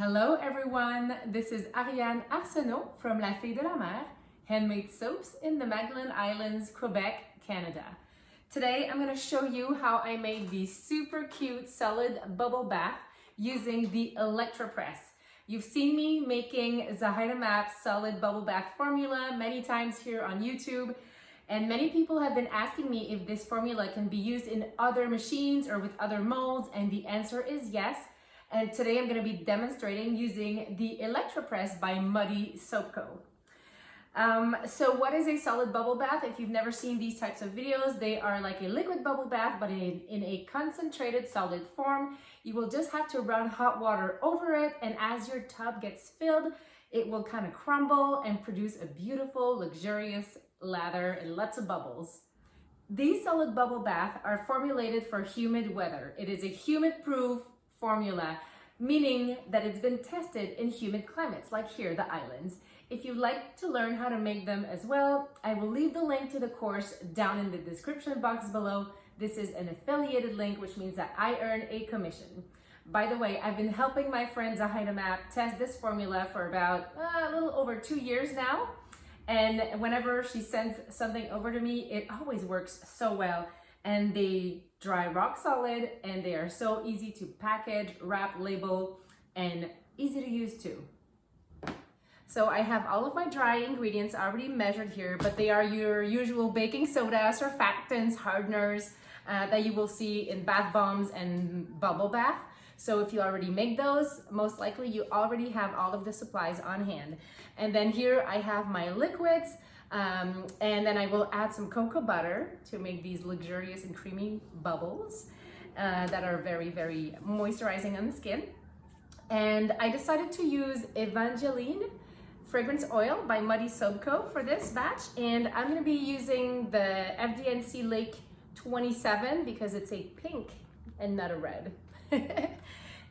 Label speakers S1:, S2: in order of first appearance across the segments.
S1: Hello everyone, this is Ariane Arsenault from La Fille de la Mer, handmade soaps in the Magdalen Islands, Quebec, Canada. Today I'm going to show you how I made the super cute solid bubble bath using the Electra press. You've seen me making Map solid bubble bath formula many times here on YouTube, and many people have been asking me if this formula can be used in other machines or with other molds, and the answer is yes. And today I'm going to be demonstrating using the Electra press by Muddy Soap Co. So what is a solid bubble bath? If you've never seen these types of videos, they are like a liquid bubble bath, but in a concentrated solid form. You will just have to run hot water over it, and as your tub gets filled, it will kind of crumble and produce a beautiful, luxurious lather and lots of bubbles. These solid bubble baths are formulated for humid weather. It is a humid-proof formula, meaning that it's been tested in humid climates like here, the islands. If you'd like to learn how to make them as well, I will leave the link to the course down in the description box below. This is an affiliated link, which means that I earn a commission. By the way, I've been helping my friend Map test this formula for about a little over 2 years now. And whenever she sends something over to me, it always works so well. And they dry rock solid, and they are so easy to package, wrap, label, and easy to use too. So I have all of my dry ingredients already measured here, but they are your usual baking soda, surfactants, hardeners that you will see in bath bombs and bubble bath. So if you already make those, most likely you already have all of the supplies on hand. And then here I have my liquids. And then I will add some cocoa butter to make these luxurious and creamy bubbles that are very, very moisturizing on the skin. And I decided to use Evangeline fragrance oil by Muddy Soap Co. for this batch. And I'm going to be using the FDNC Lake 27 because it's a pink and not a red.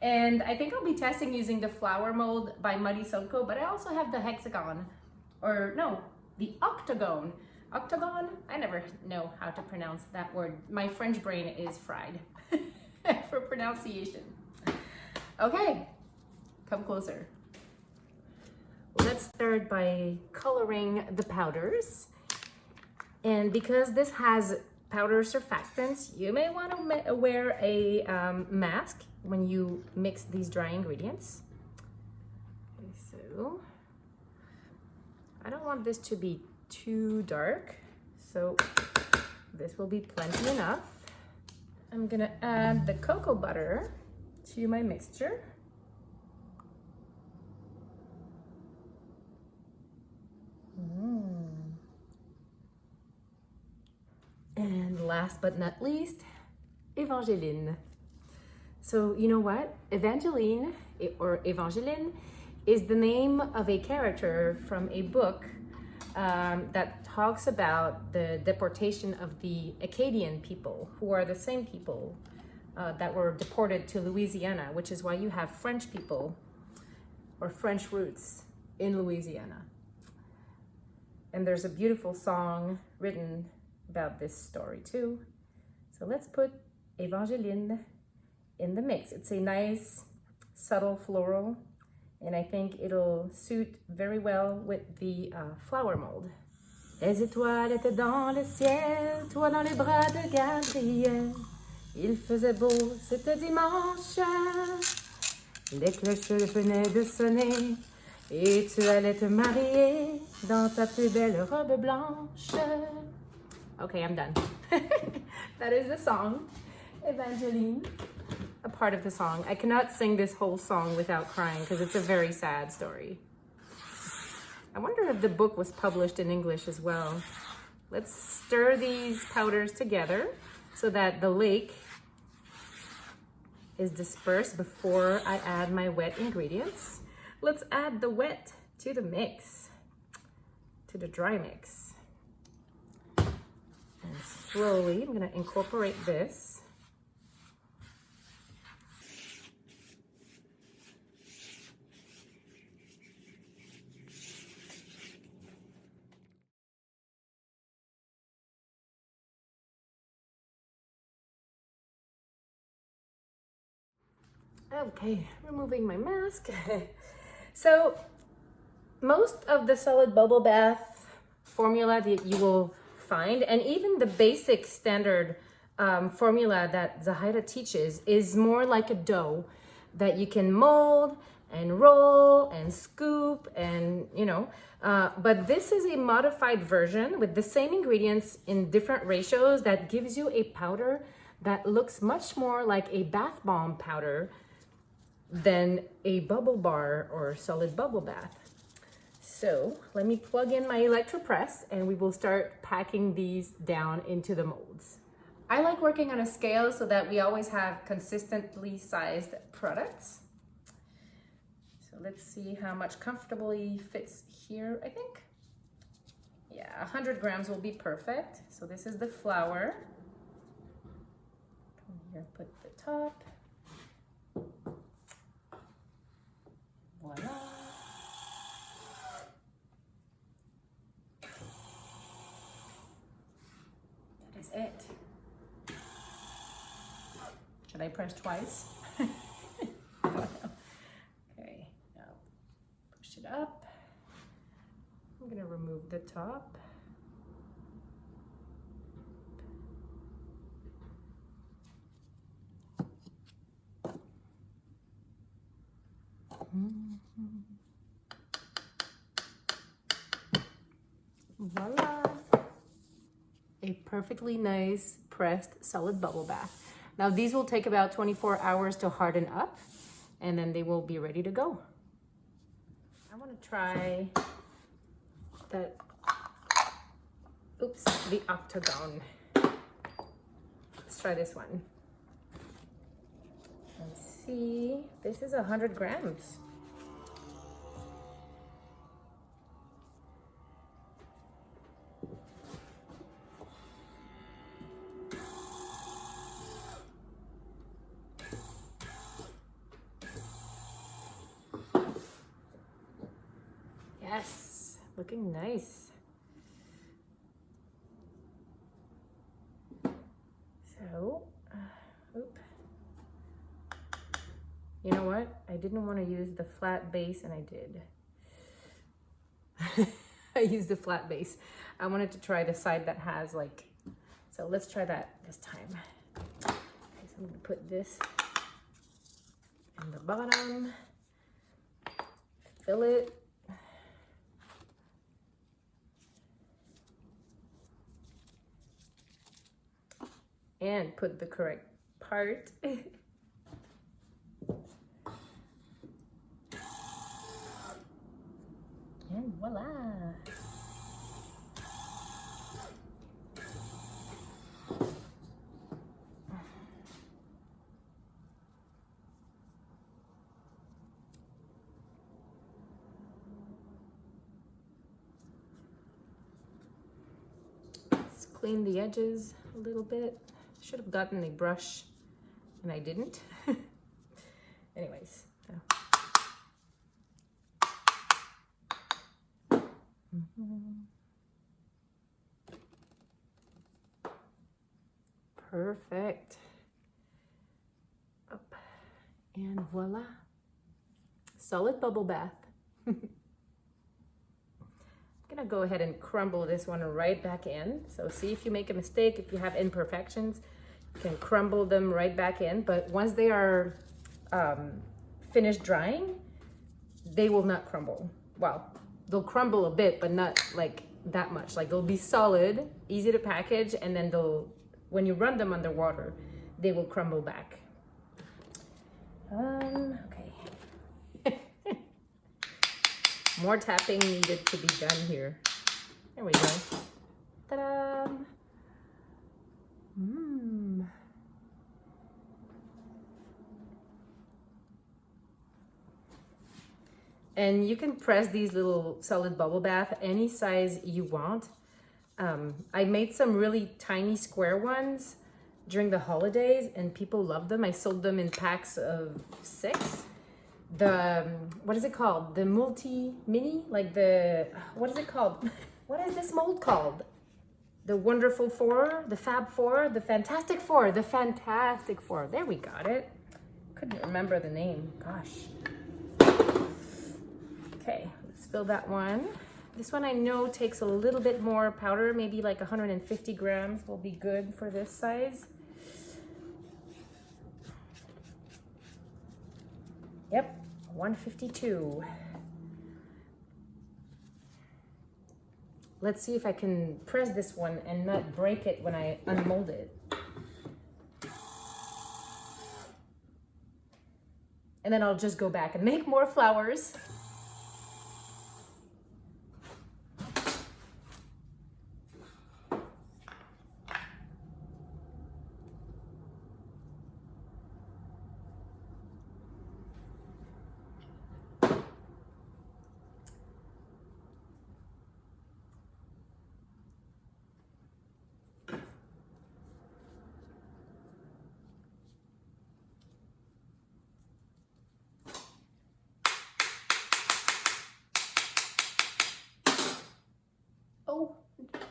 S1: And I think I'll be testing using the flower mold by Muddy Soap Co. But I also have the hexagon, or no, the octagon. Octagon? I never know how to pronounce that word. My French brain is fried for pronunciation. Okay, come closer. Let's start by coloring the powders. And because this has powder surfactants, you may want to wear a mask when you mix these dry ingredients. Okay, so I don't want this to be too dark, so this will be plenty enough. I'm gonna add the cocoa butter to my mixture. And last but not least, Evangeline. So you know what? Evangeline, or Evangeline, is the name of a character from a book that talks about the deportation of the Acadian people, who are the same people that were deported to Louisiana, which is why you have French people or French roots in Louisiana. And there's a beautiful song written about this story too. So let's put Evangeline in the mix. It's a nice, subtle floral, and I think it'll suit very well with the flower mold. Les étoiles étaient dans le ciel, toi dans les bras de Gabriel. Il faisait beau, c'était dimanche. Les cloches venaient de sonner, et tu allais te marier dans ta plus belle robe blanche. Okay, I'm done. That is the song, Evangeline. A part of the song. I cannot sing this whole song without crying because it's a very sad story. I wonder if the book was published in English as well. Let's stir these powders together so that the lake is dispersed before I add my wet ingredients. Let's add the wet to the mix, to the dry mix. And slowly, I'm gonna incorporate this. Okay, removing my mask. So most of the solid bubble bath formula that you will find, and even the basic standard formula that Zahida teaches, is more like a dough that you can mold and roll and scoop and, you know, but this is a modified version with the same ingredients in different ratios that gives you a powder that looks much more like a bath bomb powder than a bubble bar or solid bubble bath. So let me plug in my Electra press and we will start packing these down into the molds. I like working on a scale so that we always have consistently sized products. So let's see how much comfortably fits here, I think. Yeah, 100 grams will be perfect. So this is the flour. Come here, put the top. Voila. That is it. Should I press twice? Okay, now push it up. I'm gonna remove the top. Voila! A perfectly nice pressed solid bubble bath. Now these will take about 24 hours to harden up and then they will be ready to go. I want to try that, oops, the octagon. Let's try this one. Let's see, this is 100 grams. Yes, looking nice. So, you know what? I didn't want to use the flat base and I did. I used the flat base. I wanted to try the side that has like, so let's try that this time. Okay, so I'm gonna put this in the bottom, fill it. And put the correct part. And voila. Let's clean the edges a little bit. Should have gotten a brush and I didn't. Anyways. So. Perfect. Up and voila. Solid bubble bath. I'm gonna go ahead and crumble this one right back in. So see if you make a mistake, if you have imperfections, you can crumble them right back in. But once they are finished drying, they will not crumble. Well, they'll crumble a bit, but not like that much. Like they'll be solid, easy to package, and then when you run them under water, they will crumble back. Okay. More tapping needed to be done here. There we go. Ta-da! And you can press these little solid bubble bath any size you want. I made some really tiny square ones during the holidays and people loved them. I sold them in packs of 6. The, what is it called? The multi-mini? Like the, what is it called? What is this mold called? The Wonderful Four, the Fab Four, the Fantastic Four, the Fantastic Four. There we got it. couldn't remember the name, gosh. Okay, let's fill that one. This one I know takes a little bit more powder, maybe like 150 grams will be good for this size. Yep, 152. Let's see if I can press this one and not break it when I unmold it. And then I'll just go back and make more flowers.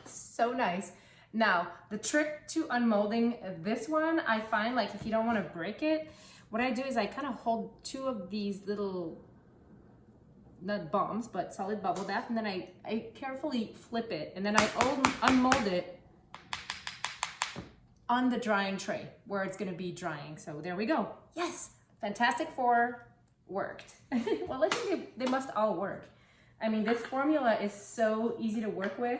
S1: So nice. Now, the trick to unmolding this one, I find like if you don't want to break it, what I do is I kind of hold two of these little, not bombs, but solid bubble bath, and then I carefully flip it, and then I unmold it on the drying tray where it's going to be drying. So there we go. Yes, Fantastic Four worked. Well, I think they must all work. I mean, this formula is so easy to work with.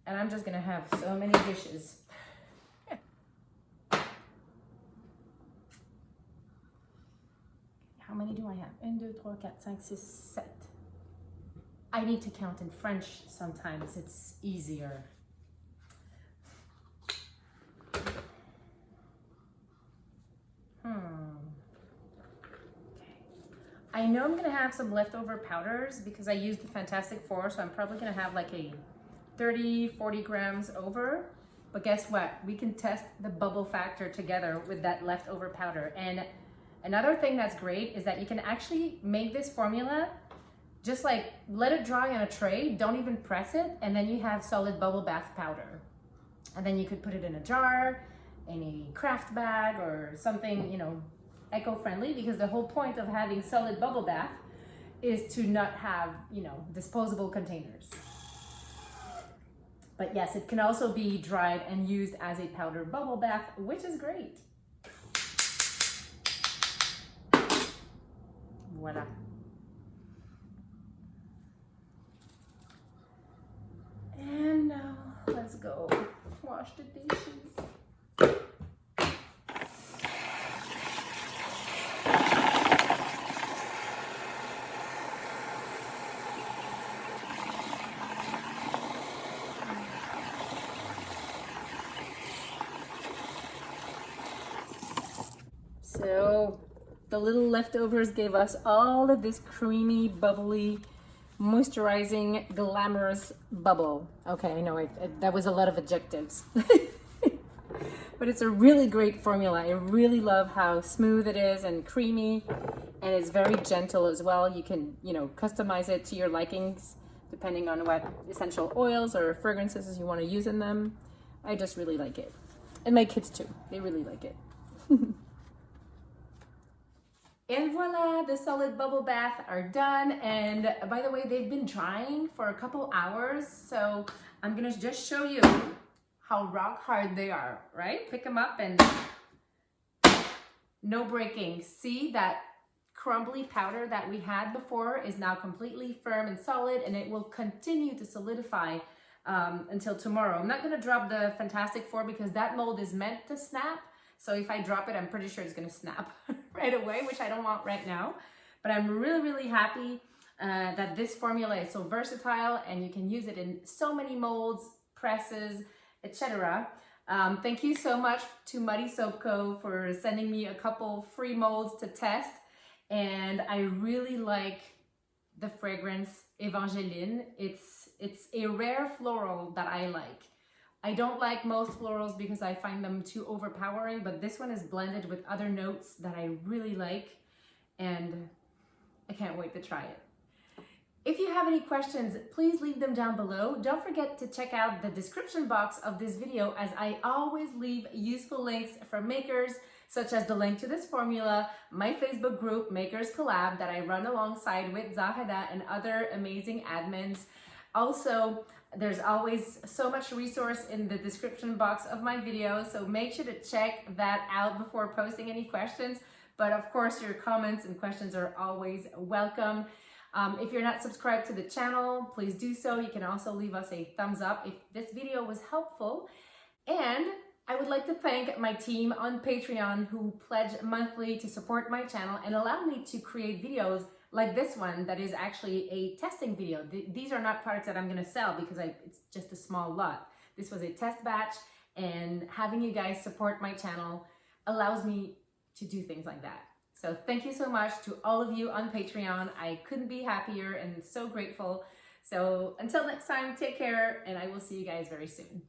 S1: And I'm just gonna have so many dishes. How many do I have? 1, 2, 3, 4, 5, 6, 7. I need to count in French sometimes. It's easier. Okay. I know I'm gonna have some leftover powders because I used the Fantastic Four, so I'm probably gonna have like a 30, 40 grams over, but guess what? We can test the bubble factor together with that leftover powder. And another thing that's great is that you can actually make this formula, just like let it dry on a tray, don't even press it, and then you have solid bubble bath powder. And then you could put it in a jar, in a craft bag, or something, you know, eco-friendly, because the whole point of having solid bubble bath is to not have, you know, disposable containers. But yes, it can also be dried and used as a powder bubble bath, which is great. Voila. And now let's go wash the dishes. So the little leftovers gave us all of this creamy, bubbly, moisturizing, glamorous bubble. Okay, I know that was a lot of adjectives. But it's a really great formula. I really love how smooth it is and creamy, and it's very gentle as well. You can, you know, customize it to your likings depending on what essential oils or fragrances you want to use in them. I just really like it. And my kids too, they really like it. And voila, the solid bubble bath are done. And by the way, they've been drying for a couple hours. So I'm gonna just show you how rock hard they are, right? Pick them up and no breaking. See that crumbly powder that we had before is now completely firm and solid, and it will continue to solidify until tomorrow. I'm not gonna drop the Fantastic Four because that mold is meant to snap. So if I drop it, I'm pretty sure it's gonna snap right away, which I don't want right now. But I'm really, really happy that this formula is so versatile and you can use it in so many molds, presses, etc. Thank you so much to Muddy Soap Co. for sending me a couple free molds to test. And I really like the fragrance Evangeline. It's a rare floral that I like. I don't like most florals because I find them too overpowering, but this one is blended with other notes that I really like, and I can't wait to try it. If you have any questions, please leave them down below. Don't forget to check out the description box of this video, as I always leave useful links from makers, such as the link to this formula, my Facebook group, Makers Collab, that I run alongside with Zaheda and other amazing admins. Also, there's always so much resource in the description box of my videos, so make sure to check that out before posting any questions. But of course, your comments and questions are always welcome. If you're not subscribed to the channel, please do so. You can also leave us a thumbs up if this video was helpful. And I would like to thank my team on Patreon who pledge monthly to support my channel and allow me to create videos like this one that is actually a testing video. These are not products that I'm going to sell because it's just a small lot. This was a test batch, and having you guys support my channel allows me to do things like that. So thank you so much to all of you on Patreon. I couldn't be happier and so grateful. So until next time, take care, and I will see you guys very soon.